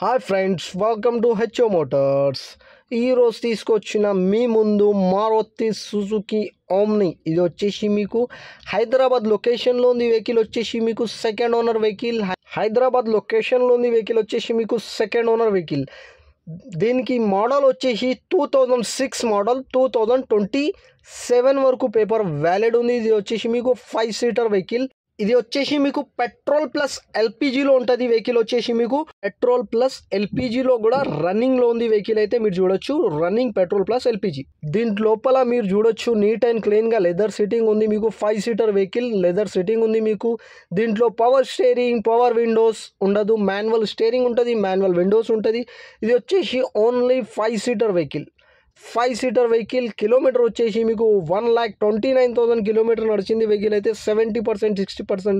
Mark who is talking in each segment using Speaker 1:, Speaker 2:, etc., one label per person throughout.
Speaker 1: Hi friends, welcome to HO Motors. ఈరోజు తీసుకొచ్చిన మీ ముందు మారుతి సుజుకి ఓమ్ని. ఇది వచ్చేసి మీకు హైదరాబాద్ లొకేషన్లో ఉంది. వెహికల్ వచ్చేసి మీకు సెకండ్ ఓనర్ వెహికల్. హైదరాబాద్ లొకేషన్లో ఉంది. వెహికల్ వచ్చేసి మీకు సెకండ్ ఓనర్ వెహికల్. దీనికి మోడల్ వచ్చేసి 2006 మోడల్, 2027 వరకు పేపర్ వ్యాలిడ్ ఉంది. ఇది వచ్చేసి మీకు 5 సీటర్ వెహికల్. ఇది వచ్చేసి మీకు పెట్రోల్ ప్లస్ ఎల్పిజిలో ఉంటుంది. వెహికల్ వచ్చేసి మీకు పెట్రోల్ ప్లస్ ఎల్పిజిలో కూడా రన్నింగ్లో ఉంది. వెహికల్ అయితే మీరు చూడొచ్చు, రన్నింగ్ పెట్రోల్ ప్లస్ ఎల్పిజి. దీని లోపల మీరు చూడొచ్చు నీట్ అండ్ క్లీన్గా లెదర్ సిట్టింగ్ ఉంది. మీకు 5 సీటర్ వెహికల్, లెదర్ సిట్టింగ్ ఉంది. మీకు దీంట్లో పవర్ స్టీరింగ్, పవర్ విండోస్ ఉండదు. మాన్యువల్ స్టీరింగ్ ఉంటుంది, మాన్యువల్ విండోస్ ఉంటుంది. ఇది వచ్చేసి only 5 seater vehicle. 5 seater vehicle. Kilometre వచ్చేసి మీకు 1,29,000 కిలోమీటర్ నడిచింది. వెహికల్ అయితే 70% 60%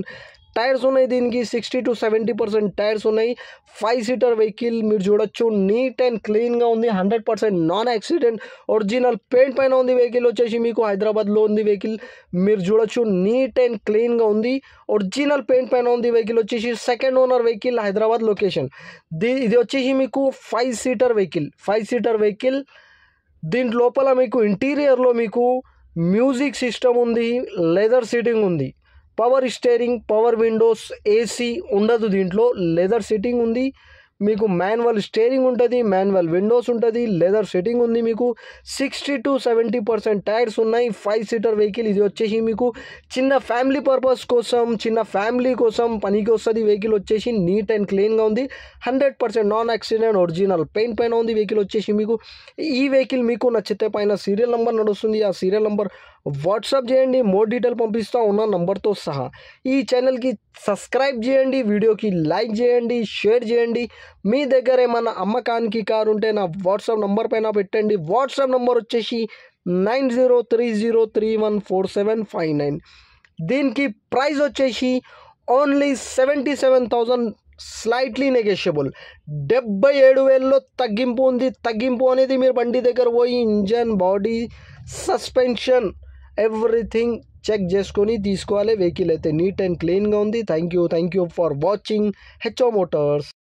Speaker 1: టైర్స్ ఉన్నాయి. దీనికి 60 to 70% టైర్స్ ఉన్నాయి. 5 సీటర్ వెహికల్ మీరు చూడొచ్చు, నీట్ అండ్ క్లీన్గా ఉంది. 100% నాన్ యాక్సిడెంట్, ఒరిజినల్ పెయింట్ పైన ఉంది. వెహికల్ వచ్చేసి మీకు హైదరాబాద్లో ఉంది. వెహికల్ మీరు చూడొచ్చు, నీట్ అండ్ క్లీన్గా ఉంది. ఒరిజినల్ పెయింట్ పైన ఉంది. వెహికల్ వచ్చేసి second owner vehicle, Hyderabad location. ఇది వచ్చేసి మీకు 5 సీటర్ వెహికల్. 5 seater vehicle. దీని లోపల మీకు ఇంటీరియర్లో మీకు మ్యూజిక్ సిస్టమ్ ఉంది, లెదర్ సీటింగ్ ఉంది, power steering, power Windows, AC ఉండదు. దీంట్లో లెదర్ సీటింగ్ ఉంది. మీకు మాన్యువల్ స్టీరింగ్ ఉంటుంది, మాన్యువల్ విండోస్ ఉంటుంది, లెదర్ సెట్టింగ్ ఉంది. మీకు 60 to 70% టైర్స్ ఉన్నాయి. 5 సీటర్ వెహికల్. ఇది వచ్చేసి మీకు చిన్న ఫ్యామిలీ పర్పస్ కోసం, చిన్న ఫ్యామిలీ కోసం పనికి వస్తుంది. వెహికల్ వచ్చేసి నీట్ అండ్ క్లీన్గా ఉంది. 100% నాన్ యాక్సిడెంట్, ఒరిజినల్ పెయింట్ పైన ఉంది. వెహికల్ వచ్చేసి మీకు ఈ వెహికల్ మీకు నచ్చితే పైన సీరియల్ నెంబర్ నడుస్తుంది. ఆ సీరియల్ నెంబర్ వాట్సాప్ చేయండి, మోర్ డీటెయిల్ పంపిస్తూ ఉన్న నంబర్తో సహా. ఈ ఛానల్కి సబ్స్క్రైబ్ చేయండి, వీడియోకి లైక్ చేయండి, షేర్ చేయండి. మీ దగ్గర ఏమన్నా అమ్మకానికి కారు ఉంటే నా వాట్సాప్ నెంబర్ పైన పెట్టండి. వాట్సాప్ నెంబర్ వచ్చేసి 9030314759. దీనికి ప్రైస్ వచ్చేసి ఓన్లీ 77,000, స్లైట్లీ నెగోషియబుల్. 77,000లో తగ్గింపు ఉంది. తగ్గింపు అనేది మీరు బండి దగ్గర పోయి engine, body, suspension everything check చేసుకొని తీసుకోవాలి. వెహికల్ అయితే నీట్ అండ్ క్లీన్గా ఉంది. Thank you for watching HO Motors.